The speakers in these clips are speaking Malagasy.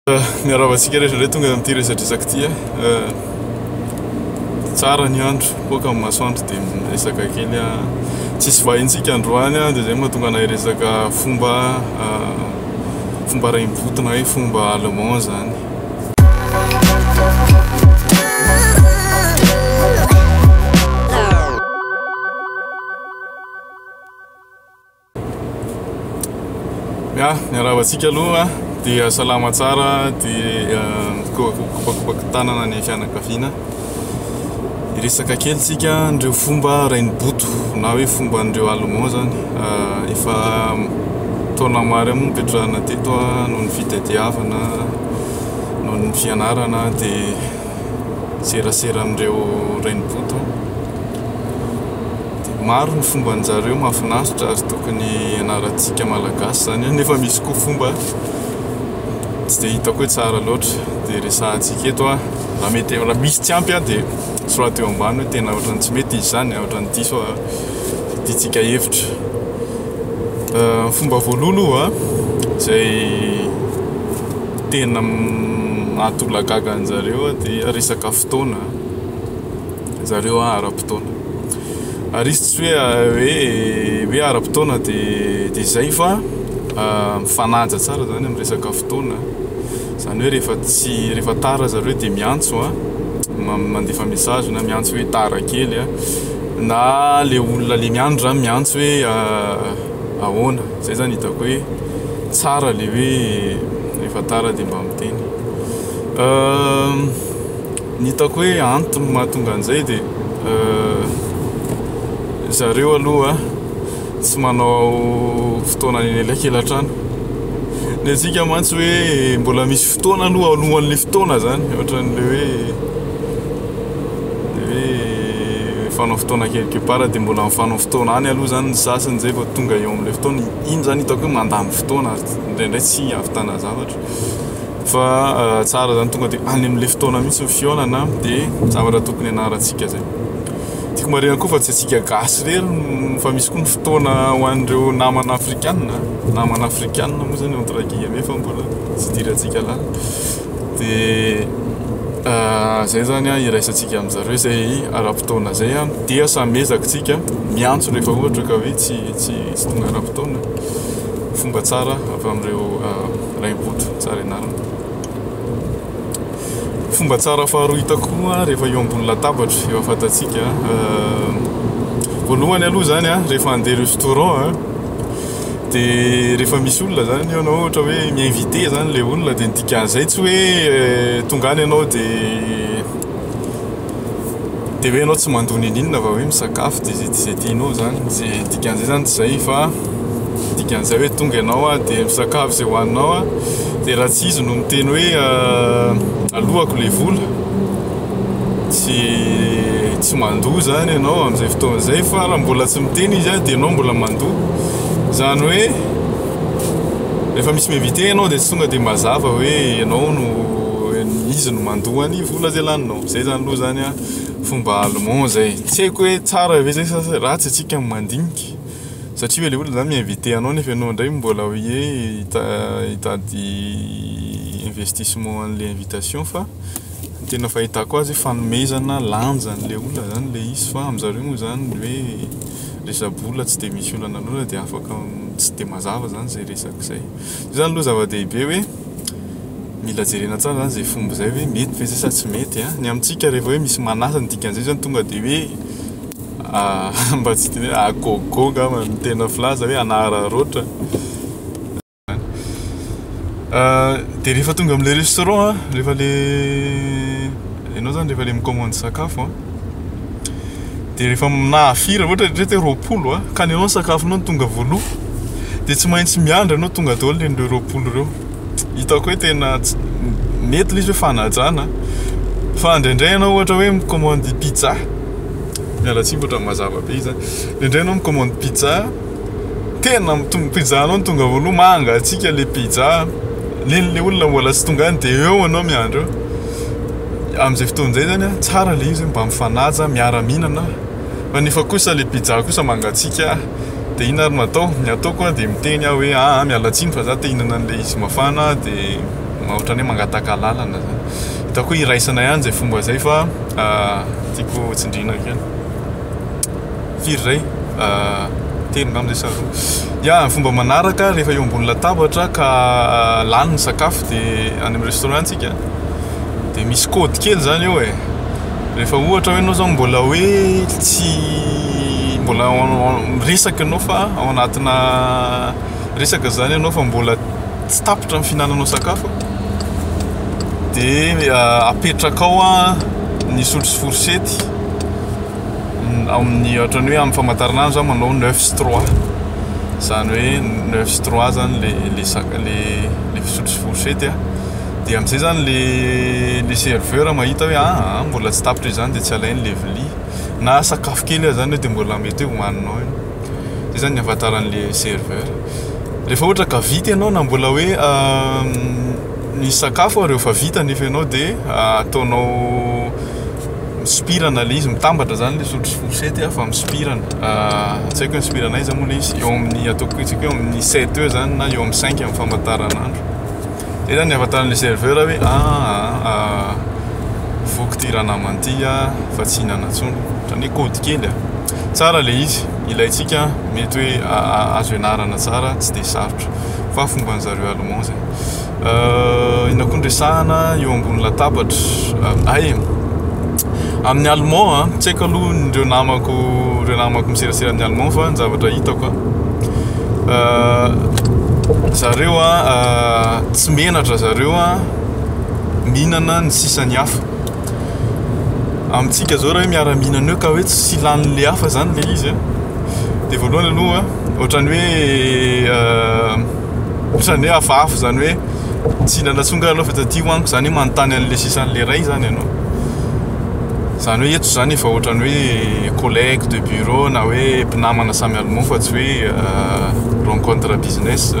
Miaravatsika rehetra tonga amin'ity resadresaka ity tsara ny andro boka amin'ny masoandro dia resaka kely tsisy vahintsika androany dia zay mahatonga anahy resaka fomba raim-boto na hoe fomba allemand zany. Miaravatsika aloha dia salama tsara dia kopakopaka tanana ny fianakaviana. Resaka kely tsika andreo fomba raim-boto na hoe fomba andreo allemand zany. Efa taona maro moa mipetrahana teto noho ny fitadiavana, noho ny fianarana dia serasera amindreo raim-boto. Maro ny fomba anjareo mahafinaritra ary tokony ianarantsika malagasy zany nefa misy koa fomba tsy dia hitako hoe tsara loatra dia resahantsika eto raha mety raha misy tsy ampy dia sorata eo ambany hoe tena ohatrany tsy mety izy zany ohatrany diso tiantsika hevitra. Fomba voalohany izay tena mahatolagaga anjareo dia resaka fotoana zareo ara-potoana. Ary izy tsy hoe ara-potoana dia zay fa mifanaja tsara zany amin'ny resaka fotoana. Zany hoe rehefa tara zareo dia miantso mandefa message na miantso hoe tara kely na le olona le miandro zany miantso hoe ahoana. Zay zany hitako hoe tsara le hoe rehefa tara dia mba miteny. Ny hitako hoe antony mahatonga an'izay dia zareo aloha tsy manao fotoana elakelan-trano. Ny antsika mantsy hoe mbola misy fotoana aloha alohan'le fotoana zany ohatran'le hoe fanao fotoana quelque part dia mbola mifanao fotoana any aloha zany ny sasany zay vao tonga eo amin'le fotoana. Iny zany hitako hoe mandamy fotoana indraindray tsy ahavitana zavatra fa tsara zany tonga dia any amin'le fotoana mihitsy ny fihaonana dia zavatra tokony ianarantsika zay. Tiako marina koa fa tsy antsika gasy rery fa misy koa ny fotoana ho an'ireo namana afrikanina moa zany entre guillemets fa mbola tsy dirantsika lala dia zay zany iraisantsika amin'zareo zay ara-potoana zay dia samezaka tsika miantso rehefa ohatra ka hoe tsy tonga ara-potoana. Fomba tsara avy amin'ireo raim-boto tsara ianarana. Fomba tsara faharoa hitako rehefa eo ambony latabatra eo afantatsika voalohany aloha zany rehefa handeha restaurant dia rehefa misy olona zany ianao ohatra hoe mi-invité zany le olona dia ny dikan'izay tsy hoe tonga any ianao dia hoe ianao tsy mandony ninona fa hoe misakafo dia zay tianao zany. Dikan'izay zany tsy zay fa dikan'izay hoe tonga ianao dia misakafo izay hohaninao dia raha tsy izy no miteny hoe alohako le vola tsy mandoa zany ianao amin'izay fotoana zay fa raha mbola tsy miteny izy dia ianao mbola mandoa. Zany hoe rehefa misy mi-invité ianao dia tsy tonga dia mazava hoe ianao no izy no mandoa ny vola zay laninao. Zay zany aloha zany fomba allemand zay. Tsy haiko hoe tsara ve zay sa ratsy antsika mandinika satria hoe le olona zany mi-invité anao nefa ianao indray mbola hoe hitady investissement an'le invitation fa tena fahitako azy fanomezana lanjan'le olona zany le izy fa amin'zareo moa zany hoe resa-bola tsy dia misy olana an'olona dia afaka tsy dia mazava zany zay resaka zay. Zany aloha zava-dehibe hoe mila jerena tsara zany zay fomba zay hoe mety ve zay sa tsy mety ny amintsika rehefa hoe misy manasa ny dikan'izay zany tonga dia hoe mba tsy teny hoe agogo ngamba ny tena filaza hoe anararoatra. Dia rehefa tonga amin'le restaurant rehefa le ianao zany rehefa le mikomandy sakafo dia rehefa nahafiry ohatra rehetra hoe roapolo ka ny ianao sakafonao tonga voaloha dia tsy maintsy miandry ianao tonga daholo le roapolo ireo. Hitako hoe tena mety ilay izy hoe fanajana fa indraindray ianao ohatra hoe mikomandy pizza mialatsiny ohatra mazava be izy indraindray ianao mikomandy pizza tena pizza anao tonga voaloha mangatsika le pizza le olona mbola tsy tonga any dia eo anao miandro amin'izay fotoana izay zany tsara le izy mba mifanaja miara-mihinana fa nefa kosa le pizza kosa mangatsika dia ina ary ny ataoko dia miteny aho hoe miala tsiny fa za te hihinana an'ilay izy mafana dia ohatrany hoe mangataka lalana zany. Hitako hoe iraisana ihany zay fomba zay fa tiako tsindrina kely. Firy zay? Telo ngamba zay saro. Ya, fomba manaraka rehefa eo ambony latabatra ka lany ny sakafo de any amin'ny restaurant tsika de misy code kely zany eo e. Rehefa ohatra hoe anao zao mbola hoe tsy mbola resaka anao fa ao anatina resaka zany anao fa mbola tsy tapitra amin'ny finananao sakafo de apetraka ao ny sotro sy forsety amin'ny ohatrany hoe amin'ny famantarana zao manao 9-3 zany hoe 9-3 zany le sotro sy forsety de am'izay zany le serveur mahita hoe mbola tsy tapitra zany de tsy alainy le vilia na sakafo kely zany de mbola mety hoe hohaninao iny. Zay zany ny ahafantaran'le serveur. Rehefa ohatra ka vita ianao na mbola hoe ny sakafo rehefa fa vita nefa ianao de ataonao misopirana le izy mitambatra zany le sotro sy forsety fa misopirana. Tsy haiko hoe misopirana izy moa le izy eo amin'ny ataoko tsika eo amin'ny 7 heures zany na eo amin'ny 5 amin'ny famantaranandro. Zay zany ny ahafantaran'le serveur hoe voky ty raha namanty fa tsy hinana intsony. Ohatrany kody kely tsara le izy ilaitsika mety hoe azo ianarana tsara tsy de sarotra fa fomban'zareo allemand zay. Ina koa ndresahana eo ambony latabatra amin'ny allemand tsy haiko aloha ireo namako miserasera amin'ny allemand fa ny zavatra hitako zareo tsy menatra zareo mihinana ny sisany hafa. Amintsika zao raha hoe miara-mihinana eo ka hoe tsy lan'le hafa zany le izy de voalohany aloha ohatrany hoe hafahafa zany hoe tsy hinana tsonga aloha fa taty hoaniko zany hoe manontany an'le sisan'le ray zany ianao. Zany hoe eto zany efa ohatrany hoe collègue de bureau na hoe mpinamana samy allemand fa tsy hoe rencontre business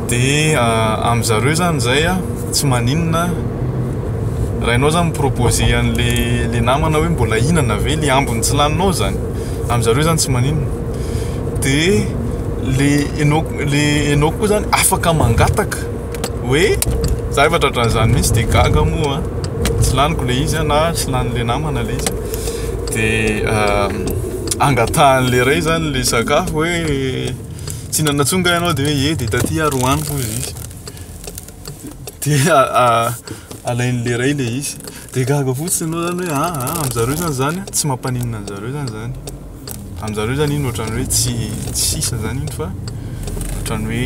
de am'zareo zany zay tsy maninona raha ianao zany miproposé an'le namana hoe mbola hinana ve le ambony tsy laninao zany am'zareo zany tsy maninona de le enao koa zany afaka mangataka hoe za efa tratran'izany mihitsy de gaga moa tsy laniko le izy na tsy lan'le namana le izy de angatahan'le ray zany le sakafo hoe tsy nanatsonga ianao de hoe de taty ary hoaniko izy de alain'le ray le izy de gaga fotsiny anao zany hoe am'zareo zany tsy mampaninona an'zareo zany am'zareo zany iny ohatrany hoe tsy sisa zany iny fa ohatrany hoe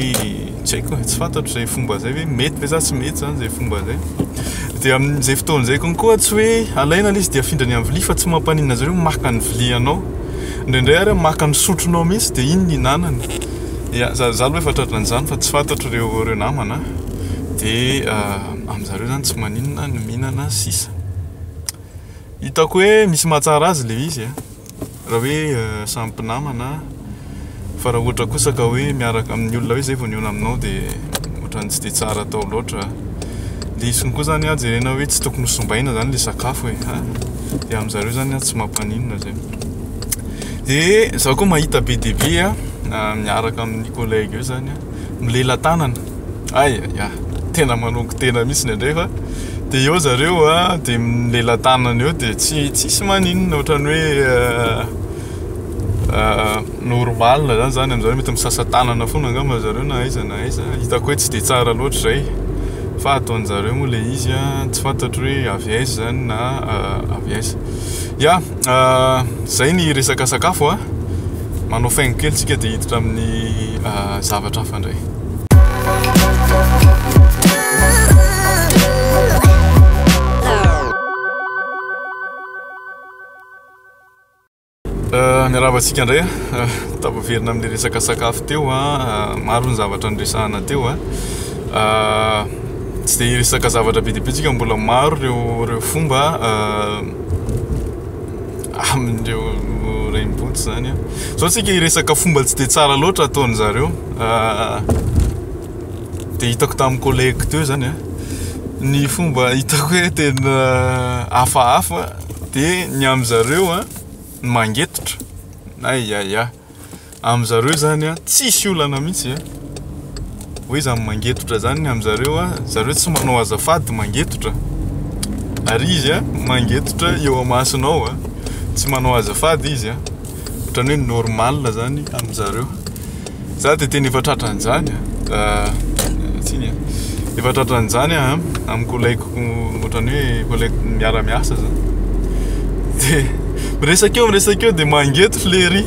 tsy haiko tsy fantatro zay fomba zay hoe mety ve sa tsy mety zany zay fomba zay. De amin'izay fotoan'izay konkoa tsy hoe alaina le izy de afindrany amin'ny vilia fa tsy mampaninona zareo maka ny vilianao indraindray ary maka ny sotronao mihitsy de iny ny hinanany. Za aloha efa tratran'izany fa tsy fantatro reo namana de am'zareo zany tsy maninona ny mihinana sisa. Hitako hoe misy mahatsara azy le izy raha hoe samy mpinamana fa raha ohatra kosa ka hoe miaraka amin'ny olona hoe zay vao niona aminao de ohatrany tsy de tsara atao loatra. Le izy koa zany jerena hoe tsy tokony sombaina zany le sakafo de am'zareo zany tsy mampaninona zay. De zaho koa mahita be de be miaraka amin'ny collègue eo zany milela tanana tena manoko tena mihitsy indray fa de eo zareo de milela tanana eo de tsisy maninona ohatrany hoe normal zany am'zareo mety misasa tanana foana angamba zareo na aiza hitako hoe tsy de tsara loatra zay fa ataon'zareo moa le izy tsy fantatro hoe avy aiza zany na avy aiza. Zay ny resaka sakafo manao faingo kely tsika de hiditra amin'ny zavatra hafa indray. Miaravantsika indray tapaverina amin'ny resaka sakafo teo maro ny zavatra nresahana teo tsy de resaka zavatra be dia be tsika mbola maro reo fomba amin'ireo raim-botsy zany zao tsika resaka fomba tsy de tsara loatra ataon'zareo de hitako tamin'ny collègue teo zany ny fomba hitako hoe tena hafahafa de ny am'zareo ny mangetitra am'zareo zany tsisy olana mihitsy hoe izy mangetotra zany amin'zareo zareo tsy manao azafady mangetotra ary izy mangetotra eo amasinao tsy manao azafady izy ohatrany hoe normal zany amin'zareo za de tena efa tratran'zany tsiny efa tratran'zany amin'ny collègue ohatrany hoe collègue miara-miasa zany de miresaka eo de mangetotra le ry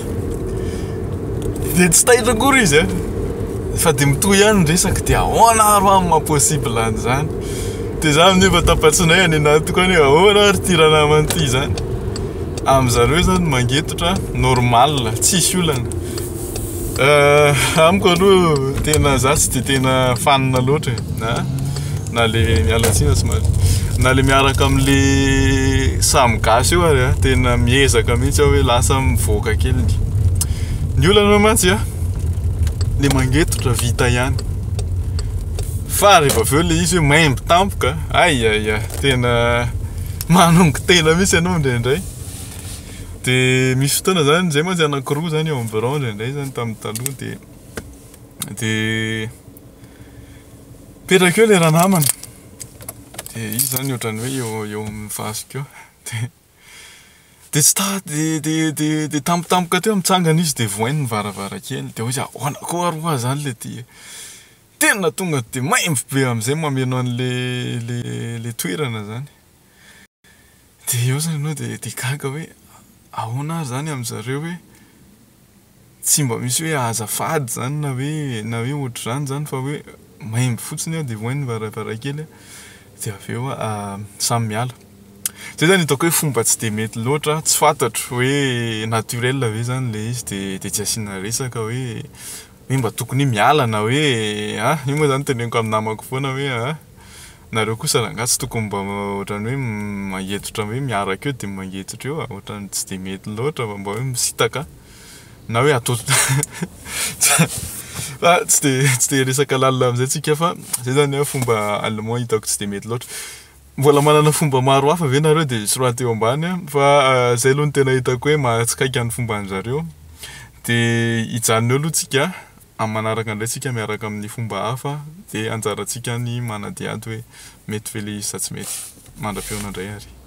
de tsy taitra akory izy fa de mitohy ihany resaka de ahoana aro amin'ny possible an'zany de za amin'io tapatsinay any anaty koa hoe ahoana ary tia namana ty zany amin'zareo zany mangetotra normal tsisy olana amiko aloha tena za tsy de tena fanina loatra na le mialatsina somary na le miaraka am'le samy gasy io ary tena miezaka mihitsy hoe lasa mivoaka kely ny olana mantsy le mangetotra vita ihany fa rehefa aveo le izy hoe maimby tampoka ay tena manongo tena mihitsy ianao indraindray de misy fotoana zany zay mantsy anankiroa zany eo am'bureau indraindray zany tamin'ny taloha de peraka eo le raha namana de izy zany ohatrany hoe eo amin'ny fasika eo de tsy ta de tampotampoka teo mitsangana izy de voainy ny varavarakely de hoe ahoana koa aroa zany le ty tena tonga de maimby be am'izay mameno an'le toerana zany de eo zany anao de gaga hoe ahoana zany amin'zareo hoe tsy mba misy hoe azafady zany na hoe ohatr'izany zany fa hoe maimby fotsiny de voainy ny varavarakely de aveo samy miala zay zany hitako hoe fomba tsy de mety loatra tsy fantatro hoe naturel ve zany le izy de tsy asiana resaka hoe mba tokony miala na hoe io moa zany teneniko amin'ny namako foana hoe nareo kosa raha tsy tokony mba ohatrany hoe mangetotra hoe miaraka eo de mangetotra eo ohatrany tsy de mety loatra mba hoe misitaka na hoe atao tsy de resaka lalina am'izay tsika fa zay zany fomba allemand hitako tsy de mety loatra mbola manana fomba maro hafa ve nareo de tsy raha teo ambany fa zay aloha ny tena hitako hoe mahatsikaiky ny fomba an'zareo de hijanona aloha tsika amin'ny manaraka indray tsika miaraka amin'ny fomba hafa de anjarantsika ny manadiady hoe mety ve le izy sa tsy mety mandra-peona indray ary